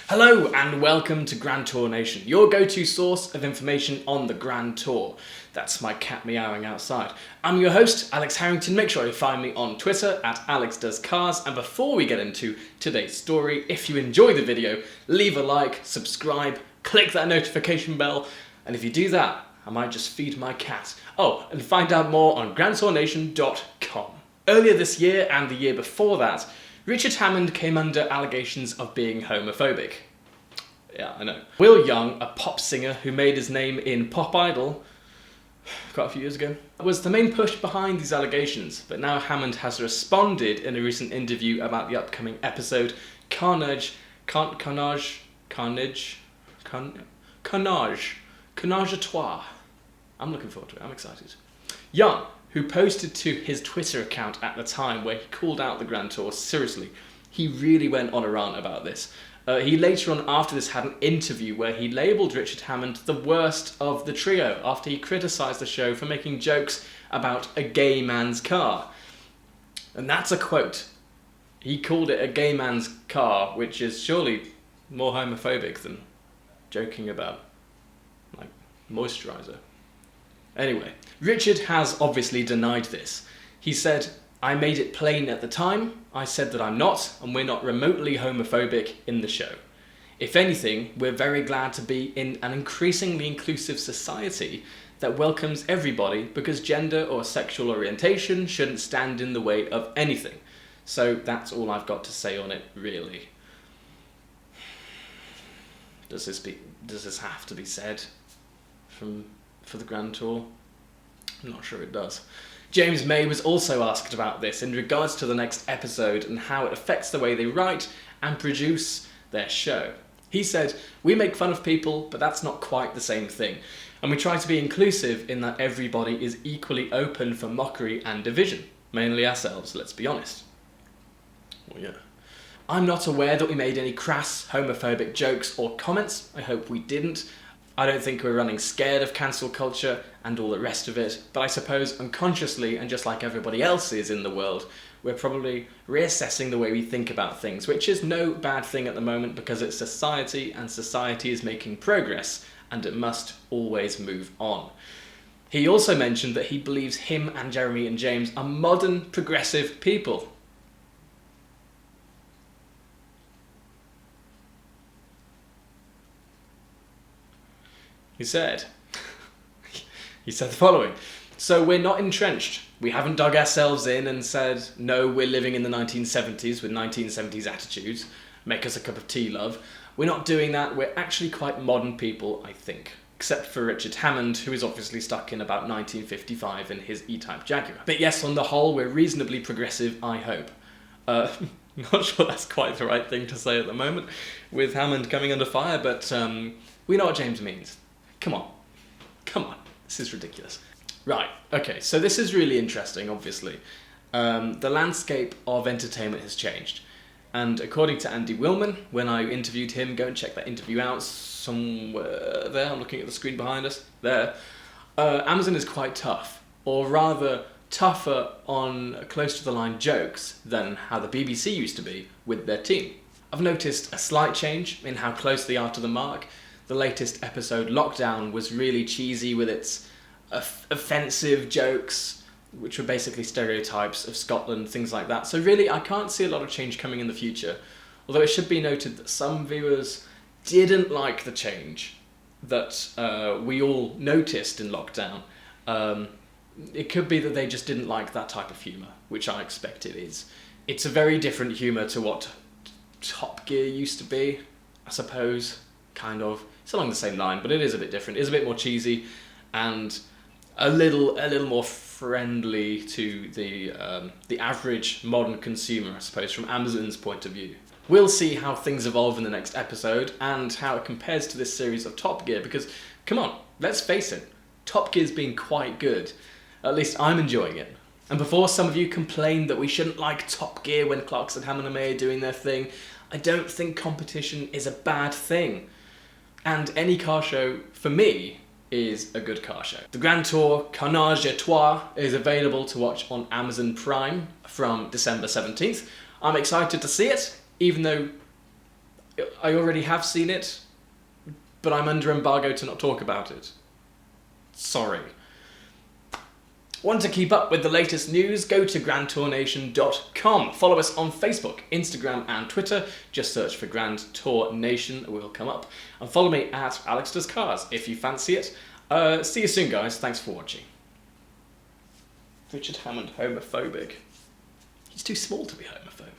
Hello and welcome to Grand Tour Nation, your go-to source of information on the Grand Tour. That's my cat meowing outside. I'm your host, Alex Harrington. Make sure you find me on Twitter at AlexDoesCars. And before we get into today's story, if you enjoy the video, leave a like, subscribe, click that notification bell, and if you do that, I might just feed my cat. Oh, and find out more on GrandTourNation.com. Earlier this year and the year before that, Richard Hammond came under allegations of being homophobic. Yeah, I know. Will Young, a pop singer who made his name in Pop Idol quite a few years ago, was the main push behind these allegations, but now Hammond has responded in a recent interview about the upcoming episode Carnage A Trois. I'm looking forward to it, I'm excited. Young, who posted to his Twitter account at the time where he called out the Grand Tour, seriously, he really went on a rant about this. He later on after this had an interview where he labelled Richard Hammond the worst of the trio after he criticised the show for making jokes about a gay man's car. And that's a quote. He called it a gay man's car, which is surely more homophobic than joking about, like, moisturiser. Anyway, Richard has obviously denied this. He said, "I made it plain at the time. I said that I'm not, and we're not remotely homophobic in the show. If anything, we're very glad to be in an increasingly inclusive society that welcomes everybody because gender or sexual orientation shouldn't stand in the way of anything. So that's all I've got to say on it, really." Does this have to be said for the Grand Tour? I'm not sure it does. James May was also asked about this in regards to the next episode and how it affects the way they write and produce their show. He said, "We make fun of people, but that's not quite the same thing. And we try to be inclusive in that everybody is equally open for mockery and division. Mainly ourselves, let's be honest." Well, yeah. "I'm not aware that we made any crass homophobic jokes or comments. I hope we didn't. I don't think we're running scared of cancel culture and all the rest of it, but I suppose unconsciously, and just like everybody else is in the world, we're probably reassessing the way we think about things, which is no bad thing at the moment because it's society and society is making progress and it must always move on." He also mentioned that he believes him and Jeremy and James are modern, progressive people. He said the following: "So we're not entrenched. We haven't dug ourselves in and said, no, we're living in the 1970s with 1970s attitudes. Make us a cup of tea, love. We're not doing that. We're actually quite modern people, I think. Except for Richard Hammond, who is obviously stuck in about 1955 in his E-Type Jaguar. But yes, on the whole, we're reasonably progressive, I hope." Not sure that's quite the right thing to say at the moment, with Hammond coming under fire, but we know what James means. Come on, this is ridiculous. Right, okay, so this is really interesting, obviously. The landscape of entertainment has changed. And according to Andy Willman, when I interviewed him, go and check that interview out somewhere there, I'm looking at the screen behind us, there. Amazon is quite tough, or rather tougher on close to the line jokes than how the BBC used to be with their team. I've noticed a slight change in how close they are to the mark. The latest episode, Lockdown, was really cheesy with its offensive jokes, which were basically stereotypes of Scotland, things like that. So really, I can't see a lot of change coming in the future. Although it should be noted that some viewers didn't like the change that we all noticed in Lockdown. It could be that they just didn't like that type of humour, which I expect it is. It's a very different humour to what Top Gear used to be, I suppose. Kind of. It's along the same line, but it is a bit different. It's a bit more cheesy and a little more friendly to the average modern consumer, I suppose, from Amazon's point of view. We'll see how things evolve in the next episode and how it compares to this series of Top Gear, because, come on, let's face it, Top Gear's been quite good. At least I'm enjoying it. And before some of you complain that we shouldn't like Top Gear when Clarkson, Hammond and May are doing their thing, I don't think competition is a bad thing. And any car show, for me, is a good car show. The Grand Tour Carnage A Trois is available to watch on Amazon Prime from December 17th. I'm excited to see it, even though I already have seen it, but I'm under embargo to not talk about it. Sorry. Want to keep up with the latest news? Go to grandtournation.com. Follow us on Facebook, Instagram and Twitter. Just search for Grand Tour Nation, we'll come up. And follow me at Alex Does Cars if you fancy it. See you soon, guys. Thanks for watching. Richard Hammond, homophobic. He's too small to be homophobic.